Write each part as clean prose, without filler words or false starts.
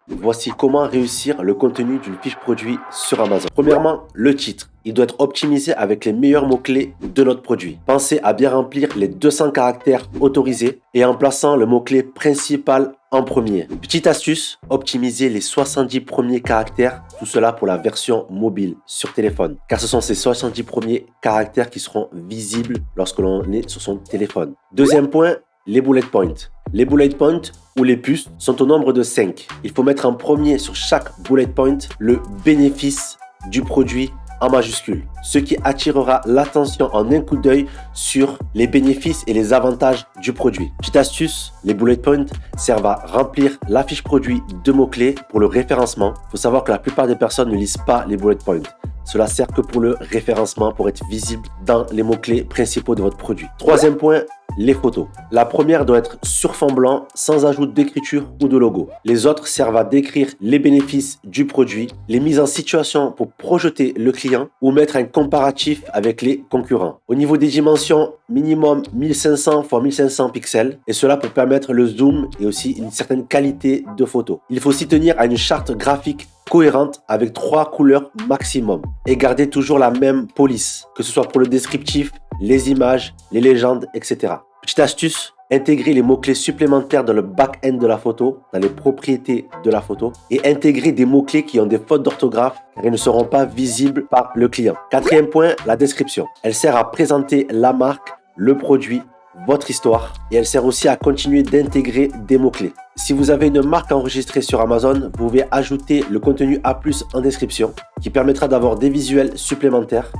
Voici comment réussir le contenu d'une fiche produit sur Amazon. Premièrement, le titre. Il doit être optimisé avec les meilleurs mots-clés de notre produit. Pensez à bien remplir les 200 caractères autorisés et en plaçant le mot-clé principal en premier. Petite astuce, optimisez les 70 premiers caractères, tout cela pour la version mobile sur téléphone. Car ce sont ces 70 premiers caractères qui seront visibles lorsque l'on est sur son téléphone. Deuxième point, les bullet points. Les bullet points ou les puces sont au nombre de 5. Il faut mettre en premier sur chaque bullet point le bénéfice du produit en majuscule, ce qui attirera l'attention en un coup d'œil sur les bénéfices et les avantages du produit. Petite astuce, les bullet points servent à remplir la fiche produit de mots-clés pour le référencement. Il faut savoir que la plupart des personnes ne lisent pas les bullet points. Cela sert que pour le référencement, pour être visible dans les mots-clés principaux de votre produit. Troisième point, les photos. La première doit être sur fond blanc, sans ajout d'écriture ou de logo. Les autres servent à décrire les bénéfices du produit, les mises en situation pour projeter le client ou mettre un comparatif avec les concurrents. Au niveau des dimensions, minimum 1500 x 1500 pixels, et cela pour permettre le zoom et aussi une certaine qualité de photo. Il faut s'y tenir à une charte graphique cohérente avec 3 couleurs maximum et garder toujours la même police, que ce soit pour le descriptif, les images, les légendes, etc. Petite astuce, intégrer les mots-clés supplémentaires dans le back-end de la photo, dans les propriétés de la photo, et intégrer des mots-clés qui ont des fautes d'orthographe car ils ne seront pas visibles par le client. Quatrième point, la description. Elle sert à présenter la marque, le produit, votre histoire, et elle sert aussi à continuer d'intégrer des mots-clés. Si vous avez une marque enregistrée sur Amazon, vous pouvez ajouter le contenu A+ en description qui permettra d'avoir des visuels supplémentaires,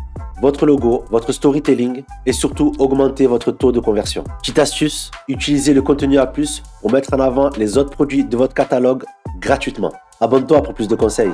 votre logo, votre storytelling et surtout augmenter votre taux de conversion. Petite astuce, utilisez le contenu A+ pour mettre en avant les autres produits de votre catalogue gratuitement. Abonne-toi pour plus de conseils.